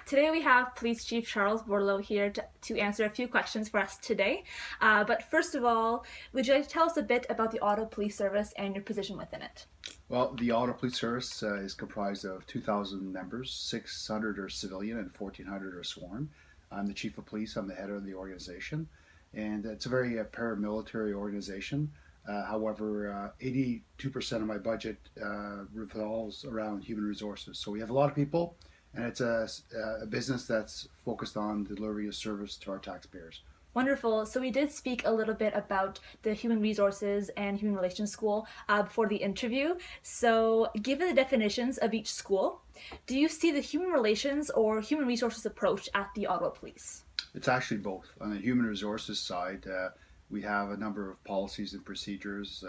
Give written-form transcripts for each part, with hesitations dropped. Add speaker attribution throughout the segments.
Speaker 1: Today we have Police Chief Charles Bordelot here to answer a few questions for us today. But first of all, would you like to tell us a bit about the Ottawa Police Service and your position within it?
Speaker 2: Well, the Ottawa Police Service is comprised of 2,000 members, 600 are civilian and 1,400 are sworn. I'm the Chief of Police, I'm the head of the organization, and it's a very paramilitary organization. However, 82% of my budget revolves around human resources. So we have a lot of people, and it's a business that's focused on delivering a service to our taxpayers.
Speaker 1: Wonderful. So we did speak a little bit about the Human Resources and Human Relations School before the interview. So given the definitions of each school, do you see the Human Relations or Human Resources approach at the Ottawa Police?
Speaker 2: It's actually both. On the human resources side, we have a number of policies and procedures,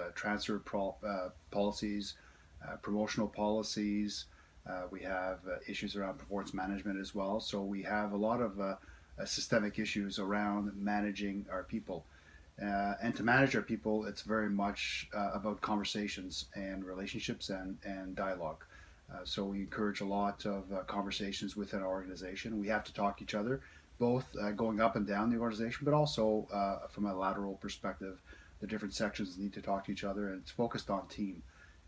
Speaker 2: policies, promotional policies. We have issues around performance management as well. So we have a lot of systemic issues around managing our people. And to manage our people, it's very much about conversations and relationships and dialogue. So we encourage a lot of conversations within our organization. We have to talk to each other, both going up and down the organization, but also from a lateral perspective. The different sections need to talk to each other, and it's focused on team.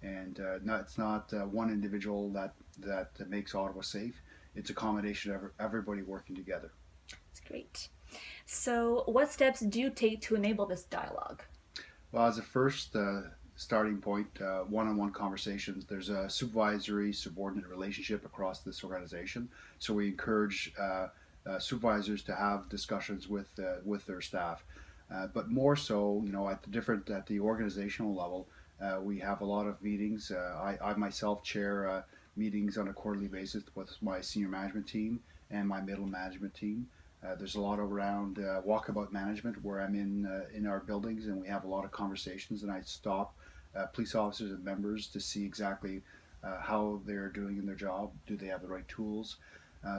Speaker 2: And it's not one individual that makes Ottawa safe. It's a combination of everybody working together.
Speaker 1: That's great. So what steps do you take to enable this dialogue?
Speaker 2: Well, as a first starting point, one-on-one conversations. There's a supervisory subordinate relationship across this organization, so we encourage supervisors to have discussions with their staff. But more so, at the organizational level, we have a lot of meetings. I myself chair meetings on a quarterly basis with my senior management team and my middle management team. There's a lot around walkabout management where I'm in our buildings, and we have a lot of conversations, and I stop police officers and members to see exactly how they're doing in their job. Do they have the right tools?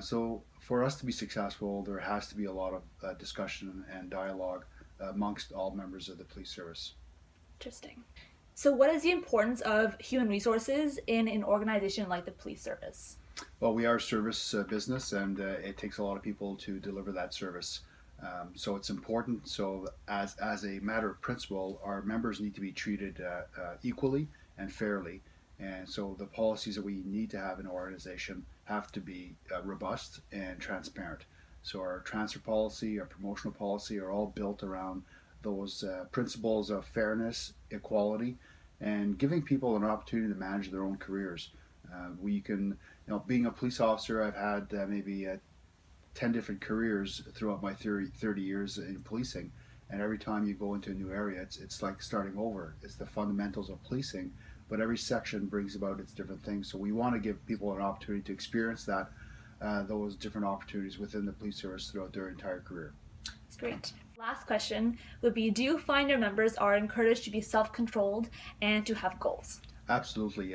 Speaker 2: So for us to be successful, there has to be a lot of discussion and dialogue amongst all members of the police service.
Speaker 1: Interesting. So what is the importance of human resources in an organization like the police service?
Speaker 2: Well, we are a service business, and it takes a lot of people to deliver that service. So it's important. So as a matter of principle, our members need to be treated equally and fairly. And so the policies that we need to have in our organization have to be robust and transparent. So our transfer policy, our promotional policy are all built around those principles of fairness, equality, and giving people an opportunity to manage their own careers. We can, being a police officer, I've had maybe 10 different careers throughout my 30 years in policing. And every time you go into a new area, it's like starting over. It's the fundamentals of policing, but every section brings about its different things. So we want to give people an opportunity to experience those different opportunities within the police service throughout their entire career.
Speaker 1: That's great. Last question would be, do you find your members are encouraged to be self-controlled and to have goals?
Speaker 2: Absolutely.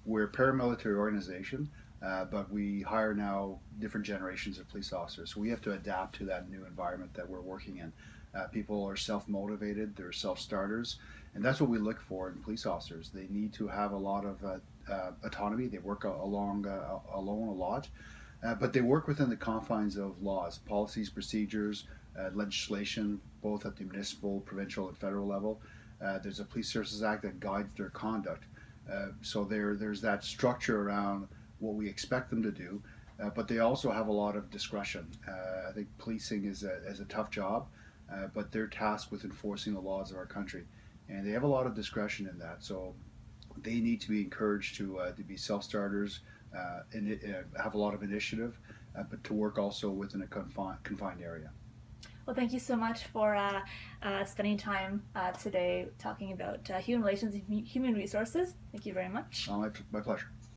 Speaker 2: We're a paramilitary organization, but we hire now different generations of police officers. So we have to adapt to that new environment that we're working in. People are self-motivated, they're self-starters, and that's what we look for in police officers. They need to have a lot of autonomy. They work alone a lot, but they work within the confines of laws, policies, procedures, legislation, both at the municipal, provincial, and federal level. There's a Police Services Act that guides their conduct. So there's that structure around what we expect them to do, but they also have a lot of discretion. I think policing is a tough job, but they're tasked with enforcing the laws of our country, and they have a lot of discretion in that. So they need to be encouraged to be self-starters, and have a lot of initiative, but to work also within a confined area.
Speaker 1: Well, thank you so much for spending time today talking about human relations and human resources. Thank you very much.
Speaker 2: My pleasure.